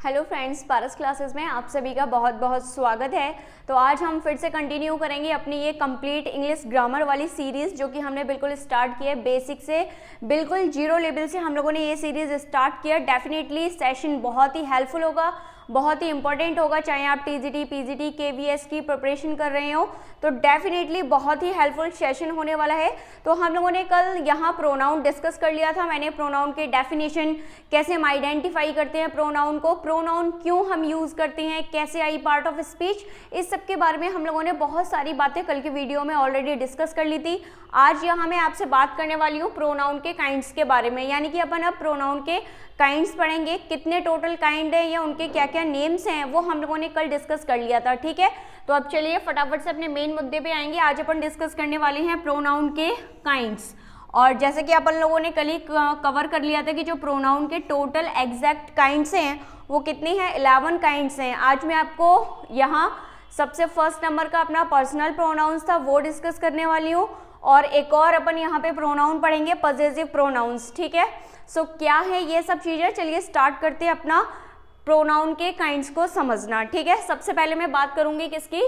Hello friends, पारस classes में आप सभी का बहुत बहुत स्वागत है। तो आज हम फिर से कंटिन्यू करेंगे अपनी ये कंप्लीट इंग्लिश ग्रामर वाली सीरीज़ जो कि हमने बिल्कुल स्टार्ट किया है बेसिक से, बिल्कुल जीरो लेवल से हम लोगों ने ये सीरीज़ स्टार्ट किया। डेफिनेटली सेशन बहुत ही हेल्पफुल होगा, बहुत ही इंपॉर्टेंट होगा, चाहे आप टीजीटी, पीजीटी, केवीएस की प्रिपरेशन कर रहे हो तो डेफिनेटली बहुत ही हेल्पफुल सेशन होने वाला है। तो हम लोगों ने कल यहाँ प्रोनाउन डिस्कस कर लिया था। मैंने प्रोनाउन के डेफिनेशन, कैसे हम आइडेंटिफाई करते हैं प्रोनाउन को, प्रोनाउन क्यों हम यूज़ करते हैं, कैसे आई पार्ट ऑफ स्पीच, इस सब के बारे में हम लोगों ने बहुत सारी बातें कल की वीडियो में ऑलरेडी डिस्कस कर ली थी। आज यहाँ मैं आपसे बात करने वाली हूँ प्रोनाउन के काइंड्स के बारे में, यानी कि अपन अब प्रोनाउन के काइंड्स पढ़ेंगे, कितने टोटल काइंड है या उनके क्या क्या नेम्स हैं वो हम लोगों ने कल डिस्कस कर लिया था। ठीक है, तो अब चलिए फटाफट से अपने मेन मुद्दे पे आएंगे। आज अपन डिस्कस करने वाले हैं प्रोनाउन के काइंड्स। और जैसे कि अपन लोगों ने कल ही कवर कर लिया था कि जो प्रोनाउन के टोटल एग्जैक्ट काइंड्स हैं वो कितने हैं, 11 काइंड्स हैं। आज मैं आपको यहाँ सबसे फर्स्ट नंबर का अपना पर्सनल प्रोनाउंस था वो डिस्कस करने वाली हूँ, और एक और अपन यहाँ पे प्रोनाउन पढ़ेंगे पजेसिव प्रोनाउंस। ठीक है, सो क्या है ये सब चीज़ें, चलिए स्टार्ट करते हैं अपना प्रोनाउन के काइंड्स को समझना। ठीक है, सबसे पहले मैं बात करूंगी किसकी,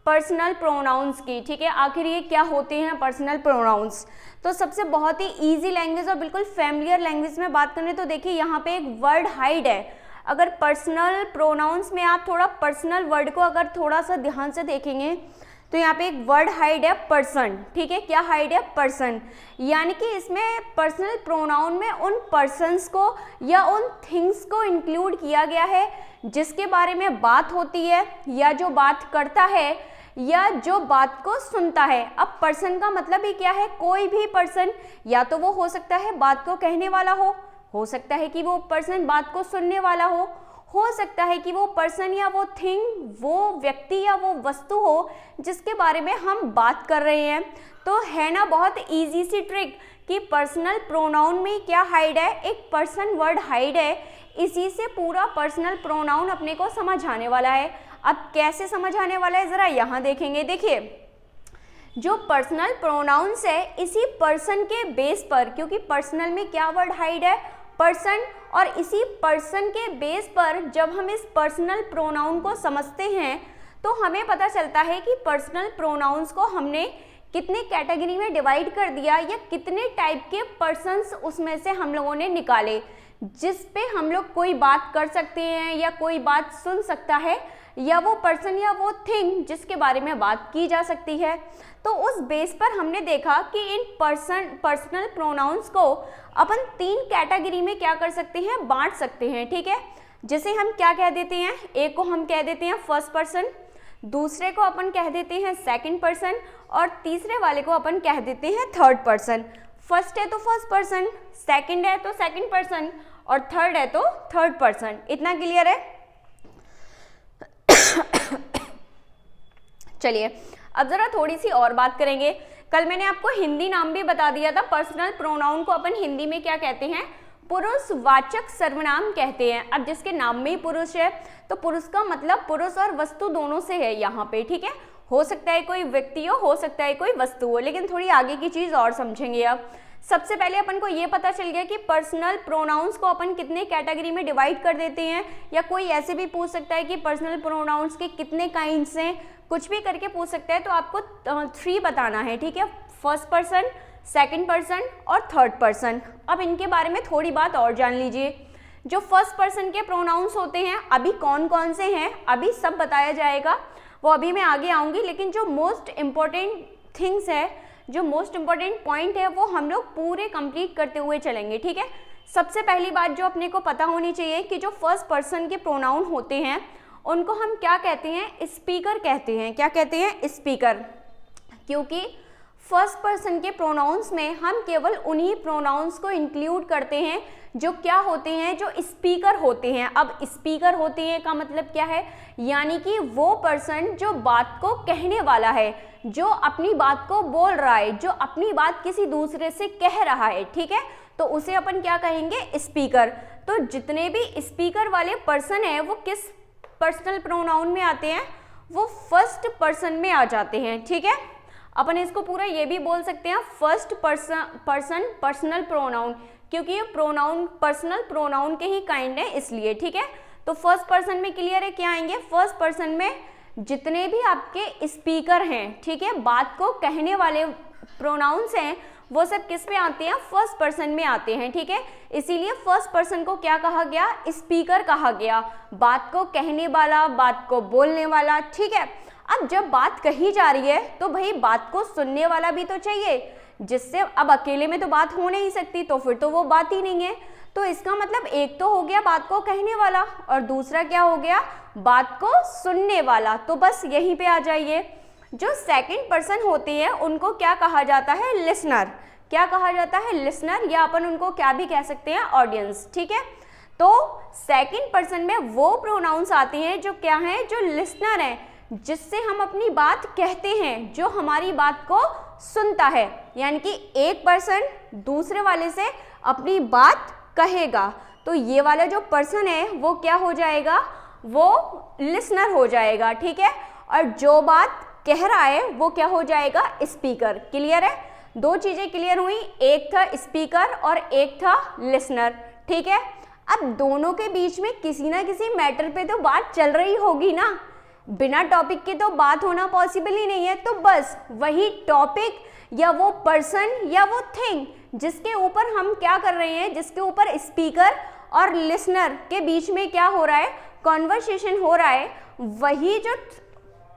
पर्सनल प्रोनाउंस की। ठीक है, आखिर ये क्या होते हैं पर्सनल प्रोनाउंस। तो सबसे बहुत ही इजी लैंग्वेज और बिल्कुल फैमिलियर लैंग्वेज में बात करें तो देखिए यहाँ पे एक वर्ड हाइड है। अगर पर्सनल प्रोनाउंस में आप थोड़ा पर्सनल वर्ड को अगर थोड़ा सा ध्यान से देखेंगे तो यहाँ पे एक वर्ड हाइड है पर्सन। ठीक है, क्या हाइड है, पर्सन, यानी कि इसमें पर्सनल प्रोनाउन में उन पर्सन्स को या उन थिंग्स को इंक्लूड किया गया है जिसके बारे में बात होती है, या जो बात करता है, या जो बात को सुनता है। अब पर्सन का मतलब ही क्या है, कोई भी पर्सन, या तो वो हो सकता है बात को कहने वाला हो सकता है कि वो पर्सन बात को सुनने वाला हो सकता है कि वो पर्सन या वो थिंग, वो व्यक्ति या वो वस्तु हो जिसके बारे में हम बात कर रहे हैं। तो है ना बहुत इजी सी ट्रिक कि पर्सनल प्रोनाउन में क्या हाइड है, एक पर्सन वर्ड हाइड है, इसी से पूरा पर्सनल प्रोनाउन अपने को समझ आने वाला है। अब कैसे समझ आने वाला है जरा यहाँ देखेंगे। देखिए जो पर्सनल प्रोनाउंस है इसी पर्सन के बेस पर, क्योंकि पर्सनल में क्या वर्ड हाइड है, पर्सन, और इसी पर्सन के बेस पर जब हम इस पर्सनल प्रोनाउन को समझते हैं तो हमें पता चलता है कि पर्सनल प्रोनाउंस को हमने कितने कैटेगरी में डिवाइड कर दिया, या कितने टाइप के पर्सन्स उसमें से हम लोगों ने निकाले जिस पे हम लोग कोई बात कर सकते हैं या कोई बात सुन सकता है, या वो पर्सन या वो थिंग जिसके बारे में बात की जा सकती है। तो उस बेस पर हमने देखा कि इन पर्सनल प्रोनाउंस को अपन 3 कैटेगरी में क्या कर सकते हैं, बांट सकते हैं। ठीक है, जैसे हम क्या कह देते हैं, एक को हम कह देते हैं फर्स्ट पर्सन, दूसरे को अपन कह देते हैं सेकंड पर्सन, और तीसरे वाले को अपन कह देते हैं थर्ड पर्सन। फर्स्ट है तो फर्स्ट पर्सन, सेकंड है तो सेकंड पर्सन, और थर्ड है तो थर्ड पर्सन। इतना क्लियर है। चलिए अब जरा थोड़ी सी और बात करेंगे। कल मैंने आपको हिंदी नाम भी बता दिया था। पर्सनल प्रोनाउन को अपन हिंदी में क्या कहते हैं, पुरुषवाचक सर्वनाम कहते हैं। अब जिसके नाम में ही पुरुष है तो पुरुष का मतलब पुरुष और वस्तु दोनों से है यहाँ पे। ठीक है, हो सकता है कोई व्यक्ति हो सकता है कोई वस्तु हो, लेकिन थोड़ी आगे की चीज और समझेंगे। अब सबसे पहले अपन को ये पता चल गया कि पर्सनल प्रोनाउंस को अपन कितने कैटेगरी में डिवाइड कर देते हैं, या कोई ऐसे भी पूछ सकता है कि पर्सनल प्रोनाउंस के कितने काइंड्स हैं, कुछ भी करके पूछ सकता है। तो आपको 3 बताना है। ठीक है, फर्स्ट पर्सन, सेकंड पर्सन और थर्ड पर्सन। अब इनके बारे में थोड़ी बात और जान लीजिए। जो फर्स्ट पर्सन के प्रोनाउंस होते हैं अभी कौन कौन से हैं, अभी सब बताया जाएगा, वो अभी मैं आगे आऊँगी। लेकिन जो मोस्ट इम्पॉर्टेंट थिंग्स है, जो मोस्ट इम्पॉर्टेंट पॉइंट है, वो हम लोग पूरे कंप्लीट करते हुए चलेंगे। ठीक है, सबसे पहली बात जो अपने को पता होनी चाहिए कि जो फर्स्ट पर्सन के प्रोनाउन होते हैं उनको हम क्या कहते हैं, स्पीकर कहते हैं। क्या कहते हैं, स्पीकर, क्योंकि फर्स्ट पर्सन के प्रोनाउंस में हम केवल उन्हीं प्रोनाउंस को इंक्लूड करते हैं जो क्या होते हैं, जो स्पीकर होते हैं। अब स्पीकर होते हैं का मतलब क्या है, यानी कि वो पर्सन जो बात को कहने वाला है, जो अपनी बात को बोल रहा है, जो अपनी बात किसी दूसरे से कह रहा है। ठीक है, तो उसे अपन क्या कहेंगे, स्पीकर। तो जितने भी स्पीकर वाले पर्सन है वो किस पर्सनल प्रोनाउन में आते हैं, वो फर्स्ट पर्सन में आ जाते हैं। ठीक है, अपन इसको पूरा ये भी बोल सकते हैं फर्स्ट पर्सन पर्सनल प्रोनाउन, क्योंकि ये प्रोनाउन पर्सनल प्रोनाउन के ही काइंड है इसलिए। ठीक है, तो फर्स्ट पर्सन में क्लियर है क्या आएंगे, फर्स्ट पर्सन में जितने भी आपके स्पीकर हैं, ठीक है, बात को कहने वाले प्रोनाउंस हैं, वो सब किस में आते हैं, फर्स्ट पर्सन में आते हैं, ठीक है। इसीलिए फर्स्ट पर्सन को क्या कहा गया, स्पीकर कहा गया, बात को कहने वाला, बात को बोलने वाला, ठीक है। अब जब बात कही जा रही है तो भाई बात को सुनने वाला भी तो चाहिए, जिससे अब अकेले में तो बात हो नहीं सकती, तो फिर तो वो बात ही नहीं है। तो इसका मतलब एक तो हो गया बात को कहने वाला और दूसरा क्या हो गया, बात को सुनने वाला। तो बस यहीं पे आ जाइए। जो सेकंड पर्सन होते हैं उनको क्या कहा जाता है, लिसनर। क्या कहा जाता है, लिसनर, या अपन उनको क्या भी कह सकते हैं, ऑडियंस, ठीक है। तो सेकंड पर्सन में वो प्रोनाउंस आते हैं जो क्या है, जो लिसनर है, जिससे हम अपनी बात कहते हैं, जो हमारी बात को सुनता है। यानी कि एक पर्सन दूसरे वाले से अपनी बात कहेगा, तो ये वाला जो पर्सन है वो क्या हो जाएगा, वो लिसनर हो जाएगा, ठीक है। और जो बात कह रहा है वो क्या हो जाएगा, स्पीकर। क्लियर है, दो चीजें क्लियर हुई, एक था स्पीकर और एक था लिसनर, ठीक है। अब दोनों के बीच में किसी ना किसी मैटर पे तो बात चल रही होगी ना, बिना टॉपिक के तो बात होना पॉसिबल ही नहीं है। तो बस वही टॉपिक या वो पर्सन या वो थिंग जिसके ऊपर हम क्या कर रहे हैं, जिसके ऊपर स्पीकर और लिसनर के बीच में क्या हो रहा है, कॉन्वर्सेशन हो रहा है, वही जो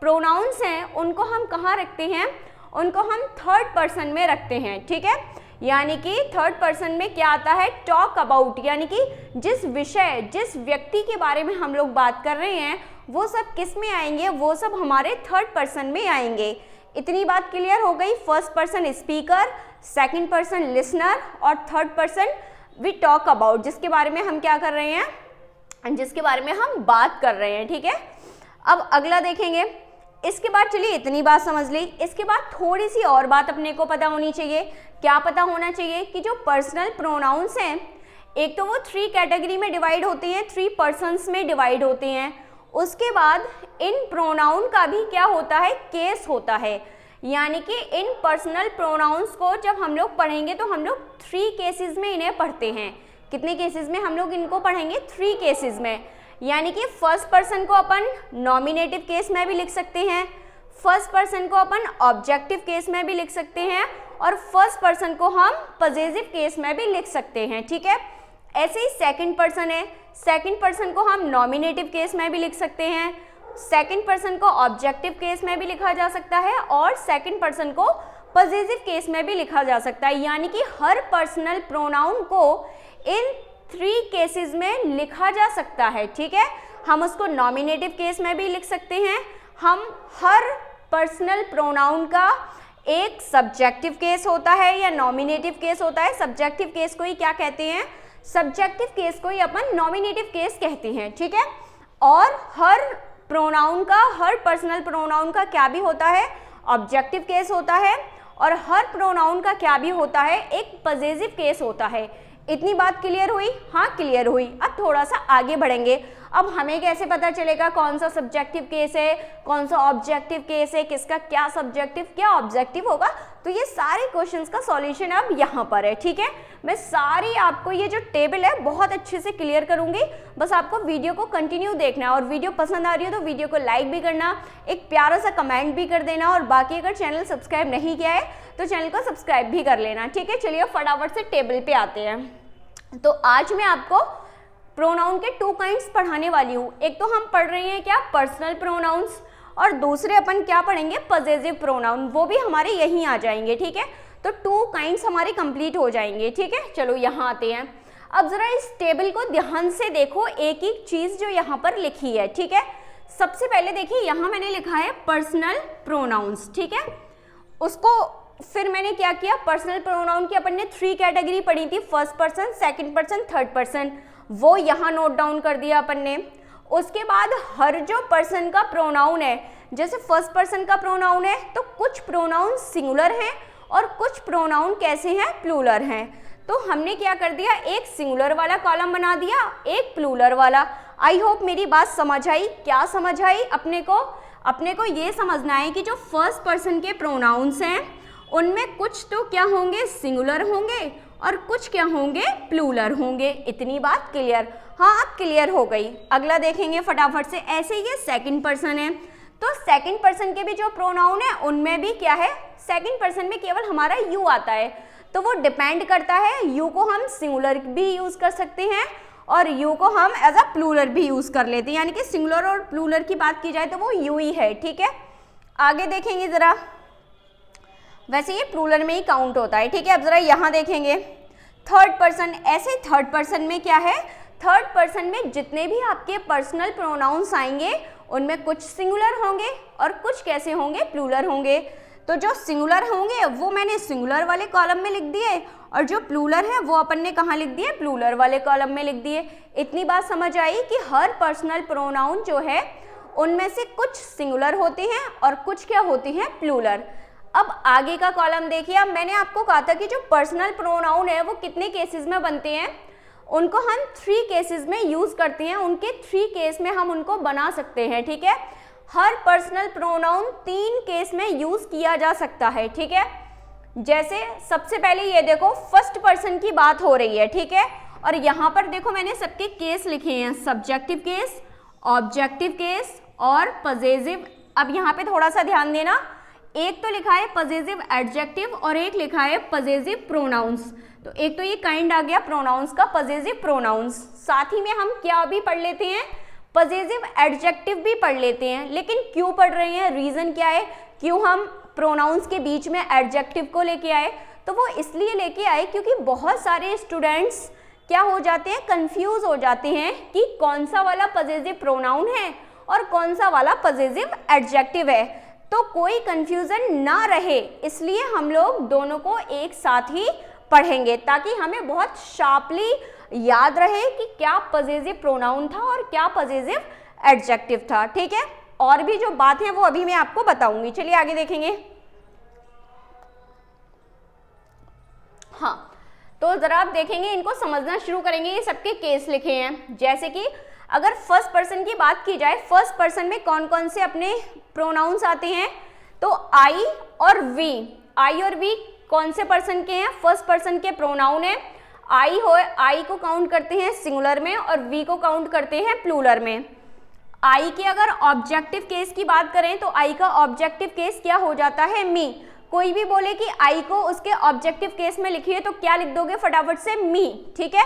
प्रोनाउंस हैं उनको हम कहाँ रखते हैं, उनको हम थर्ड पर्सन में रखते हैं, ठीक है। यानी कि थर्ड पर्सन में क्या आता है, टॉक अबाउट, यानी कि जिस विषय, जिस व्यक्ति के बारे में हम लोग बात कर रहे हैं वो सब किस में आएंगे, वो सब हमारे थर्ड पर्सन में आएंगे। इतनी बात क्लियर हो गई। First person speaker, second person listener और third person we talk about, जिसके बारे में हम क्या कर रहे हैं, जिसके बारे में हम बात कर रहे हैं, ठीक है। अब अगला देखेंगे। इसके बाद चलिए इतनी बात समझ ली, इसके बाद थोड़ी सी और बात अपने को पता होनी चाहिए। क्या पता होना चाहिए कि जो पर्सनल प्रोनाउंस हैं, एक तो वो 3 कैटेगरी में डिवाइड होते हैं, 3 पर्सन्स में डिवाइड होते हैं। उसके बाद इन प्रोनाउन का भी क्या होता है, केस होता है। यानी कि इन पर्सनल प्रोनाउंस को जब हम लोग पढ़ेंगे तो हम लोग 3 केसेस में इन्हें पढ़ते हैं। कितने केसेस में हम लोग इनको पढ़ेंगे, 3 केसेस में। यानी कि फर्स्ट पर्सन को अपन नॉमिनेटिव केस में भी लिख सकते हैं, फर्स्ट पर्सन को अपन ऑब्जेक्टिव केस में भी लिख सकते हैं और फर्स्ट पर्सन को हम पजेसिव केस में भी लिख सकते हैं, ठीक है। ऐसे ही सेकंड पर्सन है, सेकंड पर्सन को हम नॉमिनेटिव केस में भी लिख सकते हैं, सेकंड पर्सन को ऑब्जेक्टिव केस में भी लिखा जा सकता है और सेकंड पर्सन को पजेसिव केस में भी लिखा जा सकता है। यानी कि हर पर्सनल प्रोनाउन को इन 3 केसेस में लिखा जा सकता है, ठीक है। हम उसको नॉमिनेटिव केस में भी लिख सकते हैं। हम हर पर्सनल प्रोनाउन का एक सब्जेक्टिव केस होता है या नॉमिनेटिव केस होता है। सब्जेक्टिव केस को ही क्या कहते हैं, सब्जेक्टिव केस को ही अपन नॉमिनेटिव केस कहते हैं, ठीक है। और हर प्रोनाउन का, हर पर्सनल प्रोनाउन का क्या भी होता है, ऑब्जेक्टिव केस होता है और हर प्रोनाउन का क्या भी होता है, एक पजेसिव केस होता है। इतनी बात क्लियर हुई? हाँ क्लियर हुई। अब थोड़ा सा आगे बढ़ेंगे। अब हमें कैसे पता चलेगा कौन सा सब्जेक्टिव केस है, कौन सा ऑब्जेक्टिव केस है, किसका क्या सब्जेक्टिव क्या ऑब्जेक्टिव होगा। तो ये सारे क्वेश्चंस का सॉल्यूशन अब यहाँ पर है, ठीक है। मैं सारी आपको ये जो टेबल है बहुत अच्छे से क्लियर करूंगी, बस आपको वीडियो को कंटिन्यू देखना है। और वीडियो पसंद आ रही हो तो वीडियो को लाइक भी करना, एक प्यारा सा कमेंट भी कर देना और बाकी अगर चैनल सब्सक्राइब नहीं किया है तो चैनल को सब्सक्राइब भी कर लेना, ठीक है। चलिए फटाफट से टेबल पे आते हैं। तो आज मैं आपको प्रोनाउन के 2 काइंड्स पढ़ाने वाली हूँ। एक तो हम पढ़ रहे हैं क्या, पर्सनल प्रोनाउंस, और दूसरे अपन क्या पढ़ेंगे, पजेसिव प्रोनाउन, वो भी हमारे यहीं आ जाएंगे, ठीक है। तो 2 काइंड्स हमारे कंप्लीट हो जाएंगे, ठीक है। चलो यहाँ आते हैं। अब जरा इस टेबल को ध्यान से देखो, एक एक चीज जो यहाँ पर लिखी है, ठीक है। सबसे पहले देखिए यहाँ मैंने लिखा है पर्सनल प्रोनाउंस, ठीक है। उसको फिर मैंने क्या किया, पर्सनल प्रोनाउन की अपन ने 3 कैटेगरी पढ़ी थी, first person, second person, third person, वो यहाँ नोट डाउन कर दिया अपन ने। उसके बाद हर जो पर्सन का प्रोनाउन है, जैसे फर्स्ट पर्सन का प्रोनाउन है तो कुछ प्रोनाउन सिंगुलर हैं और कुछ प्रोनाउन कैसे हैं, प्लूरल हैं। तो हमने क्या कर दिया, एक सिंगुलर वाला कॉलम बना दिया, एक प्लूरल वाला। आई होप मेरी बात समझ आई। क्या समझ आई अपने को ये समझना है कि जो फर्स्ट पर्सन के प्रोनाउंस हैं उनमें कुछ तो क्या होंगे, सिंगुलर होंगे और कुछ क्या होंगे, प्लूरल होंगे। इतनी बात क्लियर? हाँ, अब क्लियर हो गई। अगला देखेंगे फटाफट से। ऐसे ये सेकंड पर्सन है, तो सेकंड पर्सन के भी जो प्रोनाउन है उनमें भी क्या है, सेकंड पर्सन में केवल हमारा यू आता है, तो वो डिपेंड करता है। यू को हम सिंगुलर भी यूज कर सकते हैं और यू को हम एज अ प्लूरल भी यूज कर लेते हैं, यानी कि सिंगुलर और प्लूरल की बात की जाए तो वो यू ही है। ठीक है, आगे देखेंगे जरा। वैसे ये प्लूरल में ही काउंट होता है। ठीक है, अब जरा यहाँ देखेंगे थर्ड पर्सन। ऐसे थर्ड पर्सन में क्या है, थर्ड पर्सन में जितने भी आपके पर्सनल प्रोनाउंस आएंगे उनमें कुछ सिंगुलर होंगे और कुछ कैसे होंगे, प्लूरल होंगे। तो जो सिंगुलर होंगे वो मैंने सिंगुलर वाले कॉलम में लिख दिए और जो प्लूरल है वो अपन ने कहाँ लिख दिए, प्लूरल वाले कॉलम में लिख दिए। इतनी बात समझ आई कि हर पर्सनल प्रोनाउन जो है उनमें से कुछ सिंगुलर होते हैं और कुछ क्या होती हैं, प्लूरल। अब आगे का कॉलम देखिए। अब मैंने आपको कहा था कि जो पर्सनल प्रोनाउन है वो कितने केसेस में बनते हैं, उनको हम 3 केसेस में यूज करते हैं। उनके 3 केस में हम उनको बना सकते हैं। ठीक है, हर पर्सनल प्रोनाउन 3 केस में यूज किया जा सकता है। ठीक है, जैसे सबसे पहले ये देखो फर्स्ट पर्सन की बात हो रही है। ठीक है, और यहाँ पर देखो मैंने सबके केस लिखे हैं, सब्जेक्टिव केस, ऑब्जेक्टिव केस और पजेसिव। अब यहाँ पे थोड़ा सा ध्यान देना, एक तो लिखा है पजेसिव एडजेक्टिव और एक लिखा है पजेसिव प्रोनाउंस। तो एक तो ये काइंड आ गया प्रोनाउंस का, पजेसिव प्रोनाउंस। साथ ही में हम क्या भी पढ़ लेते हैं, पजेसिव एडजेक्टिव भी पढ़ लेते हैं। लेकिन क्यों पढ़ रहे हैं, रीजन क्या है, क्यों हम प्रोनाउंस के बीच में एडजेक्टिव को लेके आए? तो वो इसलिए लेके आए क्योंकि बहुत सारे स्टूडेंट्स क्या हो जाते हैं, कंफ्यूज हो जाते हैं कि कौन सा वाला पजेसिव प्रोनाउन है और कौन सा वाला पजेसिव एडजेक्टिव है। तो कोई कंफ्यूजन ना रहे इसलिए हम लोग दोनों को एक साथ ही पढ़ेंगे, ताकि हमें बहुत शार्पली याद रहे कि क्या पजेसिव प्रोनाउन था और क्या पजेसिव एडजेक्टिव था। ठीक है, और भी जो बात है वो अभी मैं आपको बताऊंगी। चलिए आगे देखेंगे। हाँ, तो जरा आप देखेंगे, इनको समझना शुरू करेंगे। ये सबके केस लिखे हैं। जैसे कि अगर फर्स्ट पर्सन की बात की जाए, फर्स्ट पर्सन में कौन कौन से अपने प्रोनाउंस आते हैं, तो आई और वी। आई और वी कौन से पर्सन के हैं, फर्स्ट पर्सन के प्रोनाउन है। आई को काउंट करते हैं सिंगुलर में और वी को काउंट करते हैं प्लूरल में। आई के अगर ऑब्जेक्टिव केस की बात करें तो आई का ऑब्जेक्टिव केस क्या हो जाता है, मी। कोई भी बोले कि आई को उसके ऑब्जेक्टिव केस में लिखिए तो क्या लिख दोगे फटाफट से, मी। ठीक है,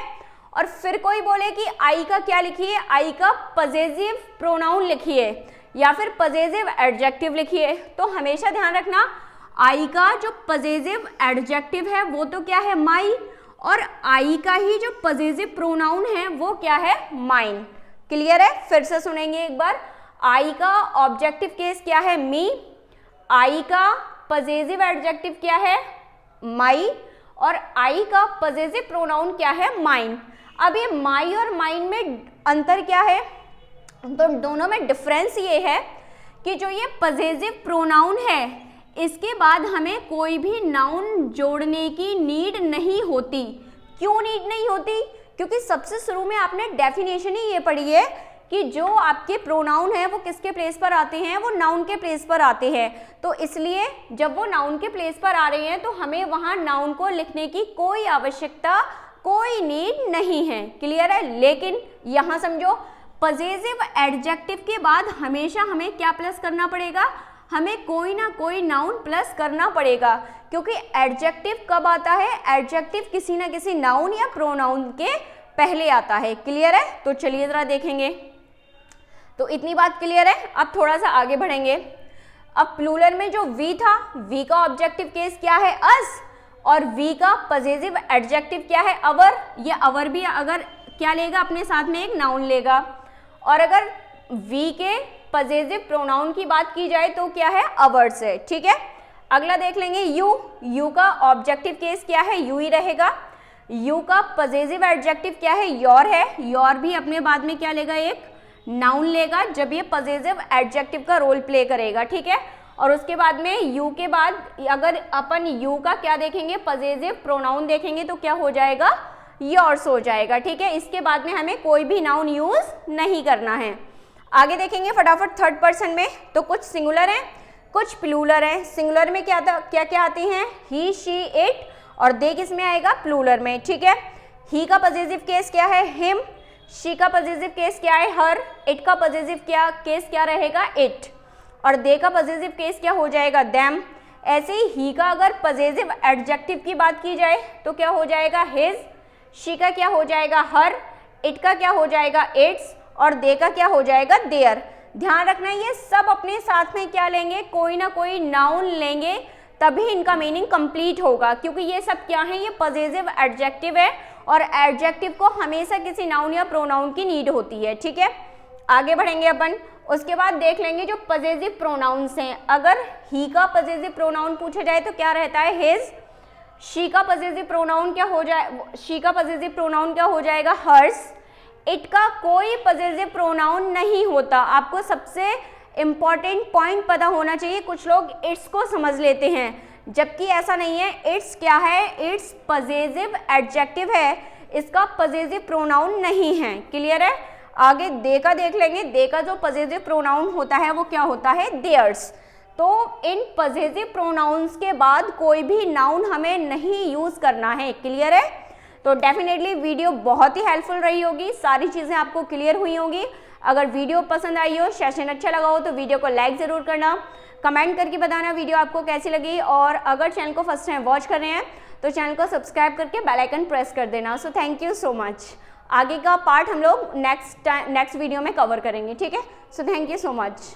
और फिर कोई बोले कि आई का क्या लिखिए, आई का पजेसिव प्रोनाउन लिखिए या फिर पजेसिव एडजेक्टिव लिखिए। तो हमेशा ध्यान रखना, आई का जो पजेसिव एडजेक्टिव है वो तो क्या है, माई, और आई का ही जो पजेसिव प्रोनाउन है वो क्या है, माइन। क्लियर है? फिर से सुनेंगे एक बार। आई का ऑब्जेक्टिव केस क्या है, मी। आई का पजेसिव एडजेक्टिव क्या है, माई, और आई का पजेसिव प्रोनाउन क्या है, माइन। अब ये माई और माइन में अंतर क्या है, तो दोनों में डिफरेंस ये है कि जो ये पजेसिव प्रोनाउन है इसके बाद हमें कोई भी नाउन जोड़ने की नीड नहीं होती। क्यों नीड नहीं होती? क्योंकि सबसे शुरू में आपने डेफिनेशन ही ये पढ़ी है कि जो आपके प्रोनाउन है वो किसके प्लेस पर आते हैं, वो नाउन के प्लेस पर आते हैं। तो इसलिए जब वो नाउन के प्लेस पर आ रहे हैं तो हमें वहाँ नाउन को लिखने की कोई आवश्यकता, कोई नीड नहीं है। क्लियर है? लेकिन यहाँ समझो, पजेसिव एडजेक्टिव के बाद हमेशा हमें क्या प्लस करना पड़ेगा, हमें कोई ना कोई नाउन प्लस करना पड़ेगा। क्योंकि एडजेक्टिव कब आता है, एडजेक्टिव किसी ना किसी नाउन या प्रोनाउन के पहले आता है। क्लियर है? तो चलिए जरा देखेंगे। तो इतनी बात क्लियर है। अब थोड़ा सा आगे बढ़ेंगे। अब प्लूरल में जो वी था, वी का ऑब्जेक्टिव केस क्या है, अस, और वी का पजेसिव एडजेक्टिव क्या है, अवर। ये अवर भी अगर क्या लेगा, अपने साथ में एक नाउन लेगा। और अगर वी के पजेसिव प्रोनाउन की बात की जाए तो क्या है, अवर्स है। ठीक है, अगला देख लेंगे यू। यू का ऑब्जेक्टिव केस क्या है, यू ही रहेगा। यू का पजेसिव एडजेक्टिव क्या है, योर है। योर भी अपने बाद में क्या लेगा, एक नाउन लेगा जब ये पजेसिव एडजेक्टिव का रोल प्ले करेगा। ठीक है, और उसके बाद में यू के बाद अगर अपन यू का क्या देखेंगे, पजेसिव प्रोनाउन देखेंगे तो क्या हो जाएगा, योर्स हो जाएगा। ठीक है, इसके बाद में हमें कोई भी नाउन यूज नहीं करना है। आगे देखेंगे फटाफट थर्ड पर्सन में। तो कुछ सिंगुलर हैं, कुछ प्लूरल हैं। सिंगुलर में क्या क्या आते हैं, ही, शी, इट, और दे किस में आएगा, प्लूरल में, ठीक है। ही का पॉजिटिव केस क्या है, हिम। शी का पॉजिटिव केस क्या है, हर। इट का पॉजिटिव केस क्या रहेगा, इट। और दे का पॉजिटिव केस क्या हो जाएगा, देम। ऐसे ही का अगर पॉजिटिव एडजेक्टिव की बात की जाए तो क्या हो जाएगा, हिज। शी का क्या हो जाएगा, हर। इट का क्या हो जाएगा, इट्स। और दे का क्या हो जाएगा, देयर। ध्यान रखना ये सब अपने साथ में क्या लेंगे, कोई ना कोई नाउन लेंगे, तभी इनका मीनिंग कंप्लीट होगा, क्योंकि ये सब क्या है, ये पॉजिटिव एडजेक्टिव है और एडजेक्टिव को हमेशा किसी नाउन या प्रोनाउन की नीड होती है, ठीक है। आगे बढ़ेंगे अपन, उसके बाद देख लेंगे जो पॉजिटिव प्रोनाउंस हैं। अगर ही का पॉजिटिव प्रोनाउन पूछा जाए तो क्या रहता है, हिज। शी का पॉजिटिव प्रोनाउन क्या हो जाएगा, हर्स। इट का कोई पॉजिटिव प्रोनाउन नहीं होता। आपको सबसे इम्पॉर्टेंट पॉइंट पता होना चाहिए, कुछ लोग इट्स को समझ लेते हैं, जबकि ऐसा नहीं है। इट्स क्या है, इट्स पॉजिटिव एडजेक्टिव है, इसका पॉजिटिव प्रोनाउन नहीं है, क्लियर है। आगे दे का देख लेंगे। दे का जो पॉजिटिव प्रोनाउन होता है वो क्या होता है, देयर्स। तो इन पॉजिटिव प्रोनाउंस के बाद कोई भी नाउन हमें नहीं यूज करना है, क्लियर है। तो डेफिनेटली वीडियो बहुत ही हेल्पफुल रही होगी, सारी चीज़ें आपको क्लियर हुई होंगी। अगर वीडियो पसंद आई हो, सेशन अच्छा लगा हो तो वीडियो को लाइक ज़रूर करना, कमेंट करके बताना वीडियो आपको कैसी लगी। और अगर चैनल को फर्स्ट टाइम वॉच कर रहे हैं तो चैनल को सब्सक्राइब करके बेल आइकन प्रेस कर देना। So thank you so much. आगे का पार्ट हम लोग नेक्स्ट वीडियो में कवर करेंगे, ठीक है। So thank you so much.